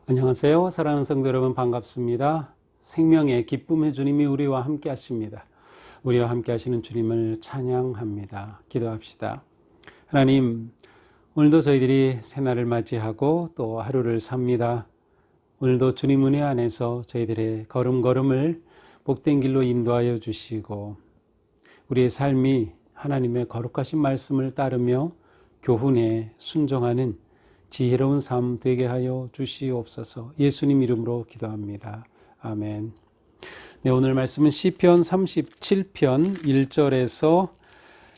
안녕하세요. 사랑하는 성도 여러분, 반갑습니다. 생명의 기쁨의 주님이 우리와 함께 하십니다. 우리와 함께 하시는 주님을 찬양합니다. 기도합시다. 하나님, 오늘도 저희들이 새날을 맞이하고 또 하루를 삽니다. 오늘도 주님 은혜 안에서 저희들의 걸음걸음을 복된 길로 인도하여 주시고 우리의 삶이 하나님의 거룩하신 말씀을 따르며 교훈에 순종하는 지혜로운 삶 되게 하여 주시옵소서. 예수님 이름으로 기도합니다. 아멘. 네, 오늘 말씀은 시편 37편 1절에서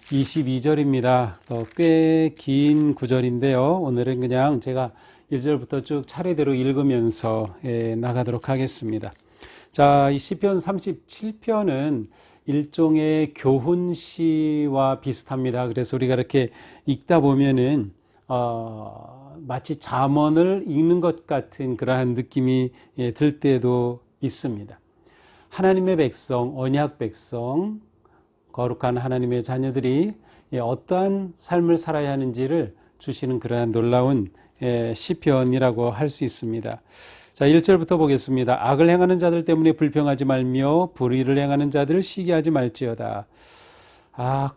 22절입니다. 꽤 긴 구절인데요. 오늘은 그냥 제가 1절부터 쭉 차례대로 읽으면서 나가도록 하겠습니다. 자, 이 시편 37편은 일종의 교훈시와 비슷합니다. 그래서 우리가 이렇게 읽다 보면은 마치 잠언을 읽는 것 같은 그러한 느낌이 들 때도 있습니다. 하나님의 백성, 언약 백성, 거룩한 하나님의 자녀들이 어떠한 삶을 살아야 하는지를 주시는 그러한 놀라운 시편이라고 할 수 있습니다. 자, 1절부터 보겠습니다. 악을 행하는 자들 때문에 불평하지 말며 불의를 행하는 자들을 시기하지 말지어다.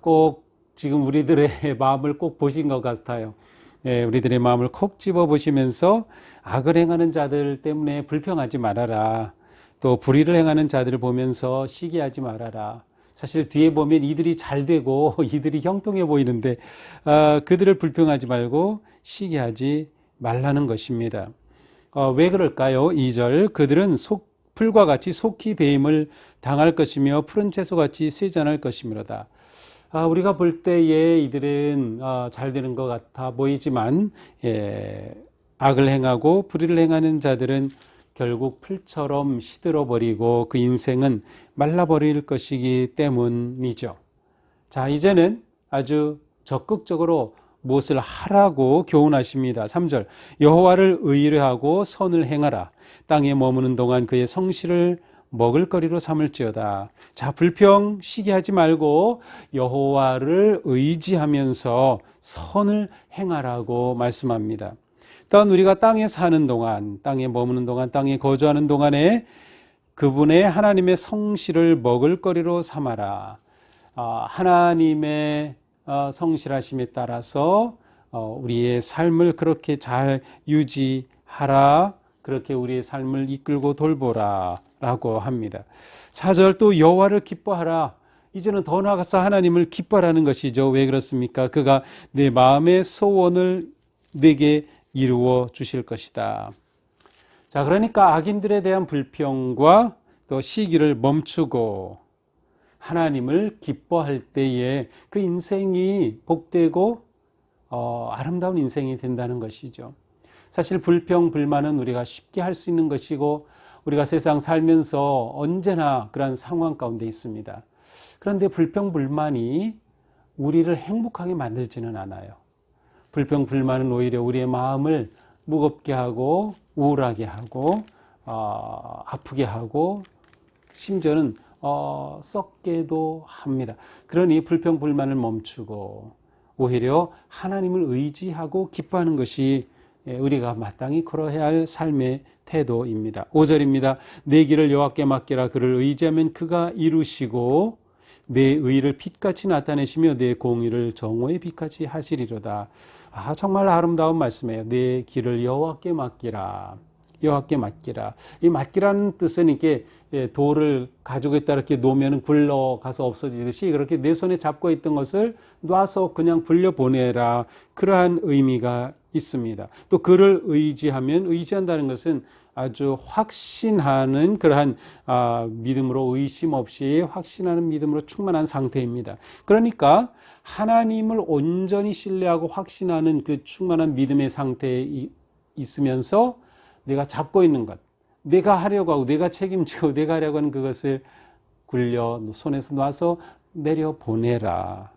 꼭 지금 우리들의 마음을 꼭 보신 것 같아요. 우리들의 마음을 콕 집어 보시면서 악을 행하는 자들 때문에 불평하지 말아라. 또 불의를 행하는 자들을 보면서 시기하지 말아라. 사실 뒤에 보면 이들이 잘 되고 이들이 형통해 보이는데 그들을 불평하지 말고 시기하지 말라는 것입니다. 왜 그럴까요? 2절, 그들은 풀과 같이 속히 배임을 당할 것이며 푸른 채소같이 쇠잔할 것이므로다. 우리가 볼 때에 이들은 잘 되는 것 같아 보이지만 악을 행하고 불의를 행하는 자들은 결국 풀처럼 시들어버리고 그 인생은 말라버릴 것이기 때문이죠. 자, 이제는 아주 적극적으로 무엇을 하라고 교훈하십니다. 3절, 여호와를 의뢰하고 선을 행하라. 땅에 머무는 동안 그의 성실을 먹을거리로 삼을지어다. 자, 불평 시기하지 말고 여호와를 의지하면서 선을 행하라고 말씀합니다. 또한 우리가 땅에 사는 동안, 땅에 머무는 동안, 땅에 거주하는 동안에 그분의 하나님의 성실을 먹을거리로 삼아라. 하나님의 성실하심에 따라서 우리의 삶을 그렇게 잘 유지하라. 그렇게 우리의 삶을 이끌고 돌보라 라고 합니다. 4절, 또 여호와를 기뻐하라. 이제는 더 나아가서 하나님을 기뻐하라는 것이죠. 왜 그렇습니까? 그가 내 마음의 소원을 내게 이루어 주실 것이다. 자, 그러니까 악인들에 대한 불평과 또 시기를 멈추고 하나님을 기뻐할 때에 그 인생이 복되고 아름다운 인생이 된다는 것이죠. 사실 불평, 불만은 우리가 쉽게 할 수 있는 것이고 우리가 세상 살면서 언제나 그런 상황 가운데 있습니다. 그런데 불평, 불만이 우리를 행복하게 만들지는 않아요. 불평, 불만은 오히려 우리의 마음을 무겁게 하고 우울하게 하고 아프게 하고 심지어는 썩게도 합니다. 그러니 불평, 불만을 멈추고 오히려 하나님을 의지하고 기뻐하는 것이 우리가 마땅히 걸어야 할 삶의 태도입니다. 5절입니다. 내 길을 여호와께 맡기라. 그를 의지하면 그가 이루시고 내 의를 빛같이 나타내시며 내 공의를 정오의 빛같이 하시리로다. 정말 아름다운 말씀이에요. 내 길을 여호와께 맡기라. 여호와께 맡기라. 이 맡기라는 뜻은 이렇게 돌을 가지고 이렇게 놓으면 굴러가서 없어지듯이 그렇게 내 손에 잡고 있던 것을 놔서 그냥 굴려보내라. 그러한 의미가 있습니다. 또 그를 의지하면, 의지한다는 것은 아주 확신하는 그러한 믿음으로 의심 없이 확신하는 믿음으로 충만한 상태입니다. 그러니까 하나님을 온전히 신뢰하고 확신하는 그 충만한 믿음의 상태에 있으면서 내가 잡고 있는 것, 내가 하려고 하고 내가 책임지고 내가 하려고 하는 그것을 굴려 손에서 놔서 내려보내라.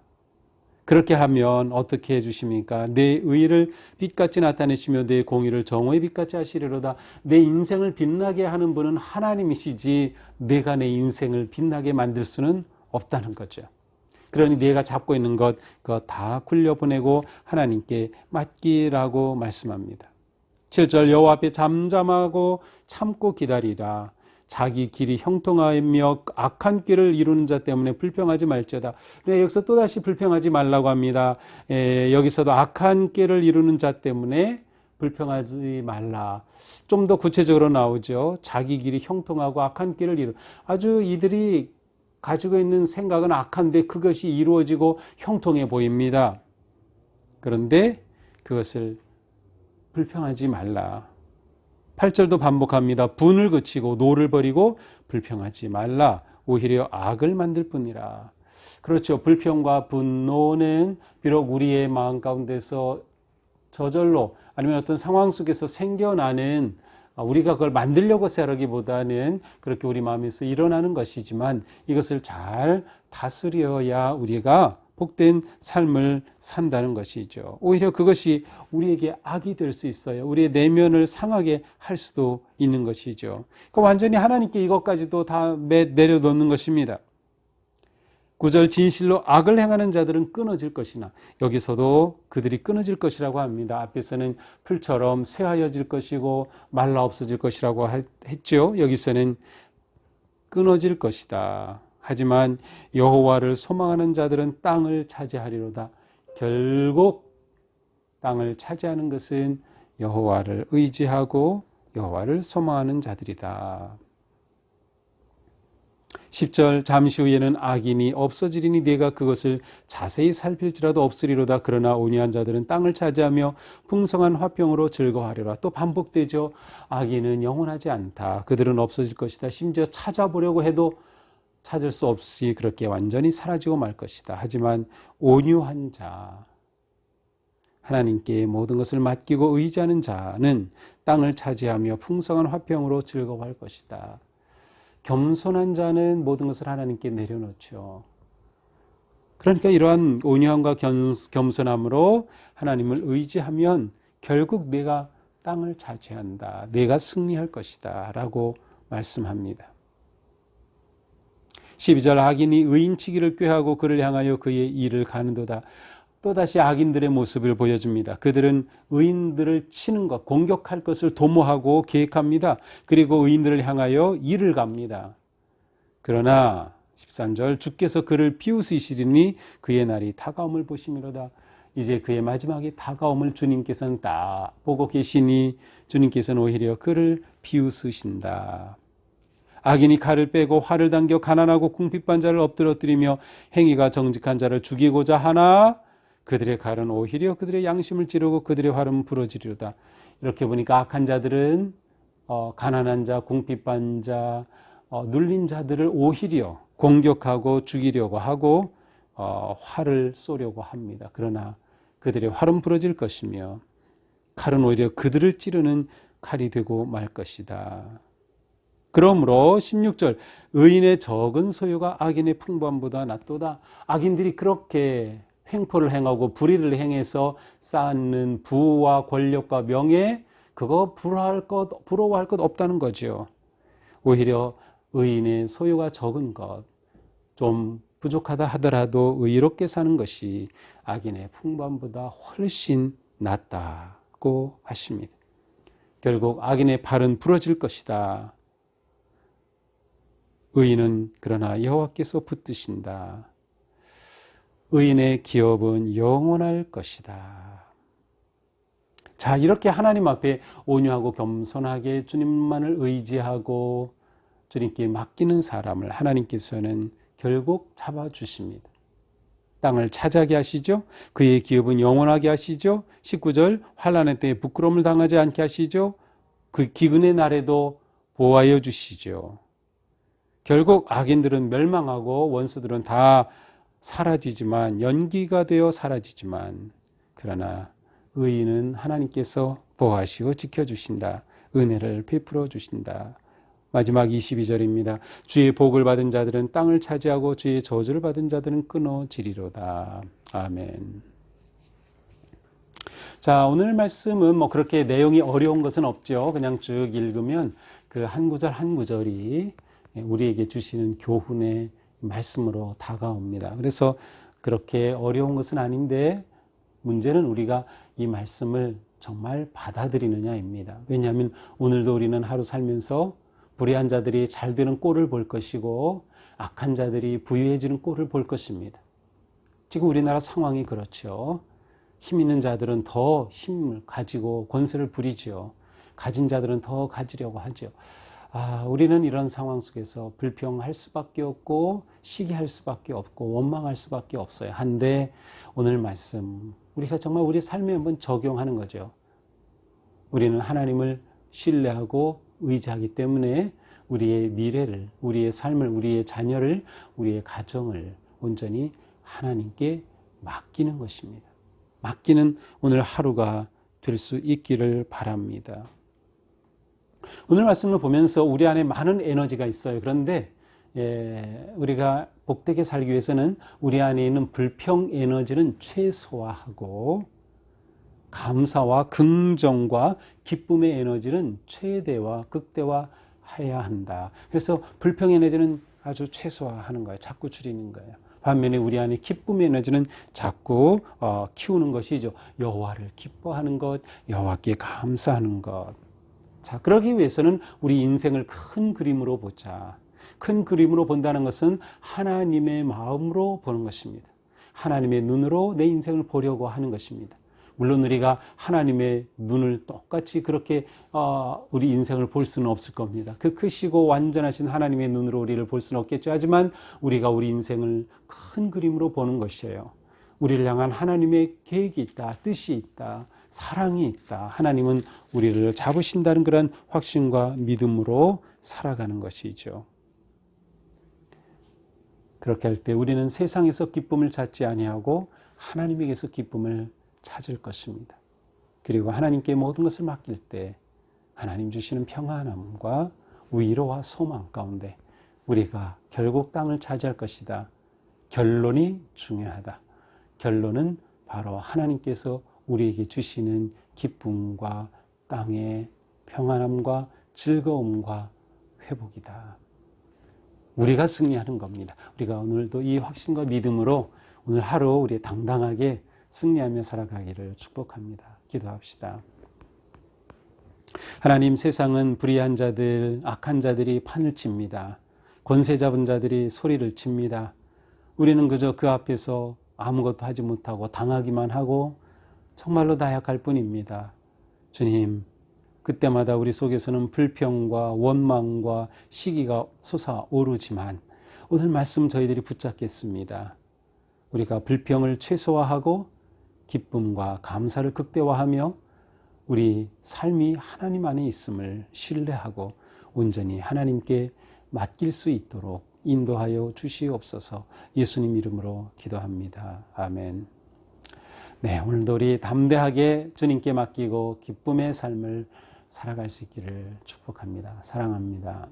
그렇게 하면 어떻게 해주십니까? 내 의를 빛같이 나타내시며 내 공의를 정오의 빛같이 하시리로다. 내 인생을 빛나게 하는 분은 하나님이시지 내가 내 인생을 빛나게 만들 수는 없다는 거죠. 그러니 내가 잡고 있는 것 그거 다 굴려보내고 하나님께 맡기라고 말씀합니다. 7절 여호와 앞에 잠잠하고 참고 기다리라. 자기 길이 형통하며 악한 길을 이루는 자 때문에 불평하지 말지어다. 네, 여기서 또다시 불평하지 말라고 합니다. 여기서도 악한 길을 이루는 자 때문에 불평하지 말라. 좀 더 구체적으로 나오죠. 자기 길이 형통하고 악한 길을 아주 이들이 가지고 있는 생각은 악한데 그것이 이루어지고 형통해 보입니다. 그런데 그것을 불평하지 말라. 8절도 반복합니다. 분을 그치고 노를 버리고 불평하지 말라. 오히려 악을 만들 뿐이라. 그렇죠. 불평과 분노는 비록 우리의 마음 가운데서 저절로 아니면 어떤 상황 속에서 생겨나는, 우리가 그걸 만들려고 생각하기보다는 그렇게 우리 마음에서 일어나는 것이지만 이것을 잘 다스려야 우리가 복된 삶을 산다는 것이죠. 오히려 그것이 우리에게 악이 될 수 있어요. 우리의 내면을 상하게 할 수도 있는 것이죠. 그러니까 완전히 하나님께 이것까지도 다 내려놓는 것입니다. 9절 진실로 악을 행하는 자들은 끊어질 것이나, 여기서도 그들이 끊어질 것이라고 합니다. 앞에서는 풀처럼 쇠하여질 것이고 말라 없어질 것이라고 했죠. 여기서는 끊어질 것이다. 하지만 여호와를 소망하는 자들은 땅을 차지하리로다. 결국 땅을 차지하는 것은 여호와를 의지하고 여호와를 소망하는 자들이다. 10절 잠시 후에는 악인이 없어지리니 네가 그것을 자세히 살필지라도 없으리로다. 그러나 온유한 자들은 땅을 차지하며 풍성한 화평으로 즐거워하리라. 또 반복되죠. 악인은 영원하지 않다. 그들은 없어질 것이다. 심지어 찾아보려고 해도 찾을 수 없이 그렇게 완전히 사라지고 말 것이다. 하지만 온유한 자, 하나님께 모든 것을 맡기고 의지하는 자는 땅을 차지하며 풍성한 화평으로 즐거워할 것이다. 겸손한 자는 모든 것을 하나님께 내려놓죠. 그러니까 이러한 온유함과 겸손함으로 하나님을 의지하면 결국 내가 땅을 차지한다. 내가 승리할 것이다. 라고 말씀합니다. 12절 악인이 의인치기를 꾀하고 그를 향하여 그의 일을 가는도다. 또다시 악인들의 모습을 보여줍니다. 그들은 의인들을 치는 것, 공격할 것을 도모하고 계획합니다. 그리고 의인들을 향하여 일을 갑니다. 그러나 13절 주께서 그를 비웃으시리니 그의 날이 다가옴을 보심이로다. 이제 그의 마지막에 다가옴을 주님께서는 딱 보고 계시니 주님께서는 오히려 그를 비웃으신다. 악인이 칼을 빼고 활을 당겨 가난하고 궁핍한 자를 엎드러뜨리며 행위가 정직한 자를 죽이고자 하나 그들의 칼은 오히려 그들의 양심을 찌르고 그들의 활은 부러지리로다. 이렇게 보니까 악한 자들은 가난한 자, 궁핍한 자, 눌린 자들을 오히려 공격하고 죽이려고 하고 활을 쏘려고 합니다. 그러나 그들의 활은 부러질 것이며 칼은 오히려 그들을 찌르는 칼이 되고 말 것이다. 그러므로 16절 의인의 적은 소유가 악인의 풍부함보다 낫도다. 악인들이 그렇게 횡포를 행하고 불의를 행해서 쌓는 부와 권력과 명예, 그거 부러워할 것 없다는 거죠. 오히려 의인의 소유가 적은 것, 좀 부족하다 하더라도 의롭게 사는 것이 악인의 풍부함보다 훨씬 낫다고 하십니다. 결국 악인의 팔은 부러질 것이다. 의인은 그러나 여호와께서 붙드신다. 의인의 기업은 영원할 것이다. 자, 이렇게 하나님 앞에 온유하고 겸손하게 주님만을 의지하고 주님께 맡기는 사람을 하나님께서는 결국 잡아주십니다. 땅을 차지하게 하시죠. 그의 기업은 영원하게 하시죠. 19절 환난의 때에 부끄러움을 당하지 않게 하시죠. 그 기근의 날에도 보호하여 주시죠. 결국 악인들은 멸망하고 원수들은 다 사라지지만, 연기가 되어 사라지지만, 그러나 의인은 하나님께서 보호하시고 지켜주신다. 은혜를 베풀어 주신다. 마지막 22절입니다. 주의 복을 받은 자들은 땅을 차지하고 주의 저주를 받은 자들은 끊어지리로다. 아멘. 자, 오늘 말씀은 뭐 그렇게 내용이 어려운 것은 없죠. 그냥 쭉 읽으면 그 한 구절 한 구절이 우리에게 주시는 교훈의 말씀으로 다가옵니다. 그래서 그렇게 어려운 것은 아닌데 문제는 우리가 이 말씀을 정말 받아들이느냐입니다. 왜냐하면 오늘도 우리는 하루 살면서 불의한 자들이 잘 되는 꼴을 볼 것이고 악한 자들이 부유해지는 꼴을 볼 것입니다. 지금 우리나라 상황이 그렇죠. 힘 있는 자들은 더 힘을 가지고 권세를 부리죠. 가진 자들은 더 가지려고 하죠. 우리는 이런 상황 속에서 불평할 수밖에 없고 시기할 수밖에 없고 원망할 수밖에 없어요. 한데 오늘 말씀 우리가 정말 우리 삶에 한번 적용하는 거죠. 우리는 하나님을 신뢰하고 의지하기 때문에 우리의 미래를, 우리의 삶을, 우리의 자녀를, 우리의 가정을 온전히 하나님께 맡기는 것입니다. 맡기는 오늘 하루가 될 수 있기를 바랍니다. 오늘 말씀을 보면서 우리 안에 많은 에너지가 있어요. 그런데 우리가 복되게 살기 위해서는 우리 안에 있는 불평 에너지는 최소화하고 감사와 긍정과 기쁨의 에너지는 최대화, 극대화해야 한다. 그래서 불평 에너지는 아주 최소화하는 거예요. 자꾸 줄이는 거예요. 반면에 우리 안에 기쁨의 에너지는 자꾸 키우는 것이죠. 여호와를 기뻐하는 것, 여호와께 감사하는 것. 자, 그러기 위해서는 우리 인생을 큰 그림으로 보자. 큰 그림으로 본다는 것은 하나님의 마음으로 보는 것입니다. 하나님의 눈으로 내 인생을 보려고 하는 것입니다. 물론 우리가 하나님의 눈을 똑같이 그렇게 우리 인생을 볼 수는 없을 겁니다. 그 크시고 완전하신 하나님의 눈으로 우리를 볼 수는 없겠죠. 하지만 우리가 우리 인생을 큰 그림으로 보는 것이에요. 우리를 향한 하나님의 계획이 있다, 뜻이 있다, 사랑이 있다. 하나님은 우리를 잡으신다는 그런 확신과 믿음으로 살아가는 것이죠. 그렇게 할 때 우리는 세상에서 기쁨을 찾지 아니하고 하나님에게서 기쁨을 찾을 것입니다. 그리고 하나님께 모든 것을 맡길 때 하나님 주시는 평안함과 위로와 소망 가운데 우리가 결국 땅을 차지할 것이다. 결론이 중요하다. 결론은 바로 하나님께서 우리에게 주시는 기쁨과 땅의 평안함과 즐거움과 회복이다. 우리가 승리하는 겁니다. 우리가 오늘도 이 확신과 믿음으로 오늘 하루 우리 당당하게 승리하며 살아가기를 축복합니다. 기도합시다. 하나님, 세상은 불의한 자들, 악한 자들이 판을 칩니다. 권세 잡은 자들이 소리를 칩니다. 우리는 그저 그 앞에서 아무것도 하지 못하고 당하기만 하고 정말로 나약할 뿐입니다. 주님, 그때마다 우리 속에서는 불평과 원망과 시기가 솟아오르지만 오늘 말씀 저희들이 붙잡겠습니다. 우리가 불평을 최소화하고 기쁨과 감사를 극대화하며 우리 삶이 하나님 안에 있음을 신뢰하고 온전히 하나님께 맡길 수 있도록 인도하여 주시옵소서. 예수님 이름으로 기도합니다. 아멘. 네, 오늘도 우리 담대하게 주님께 맡기고 기쁨의 삶을 살아갈 수 있기를 축복합니다. 사랑합니다.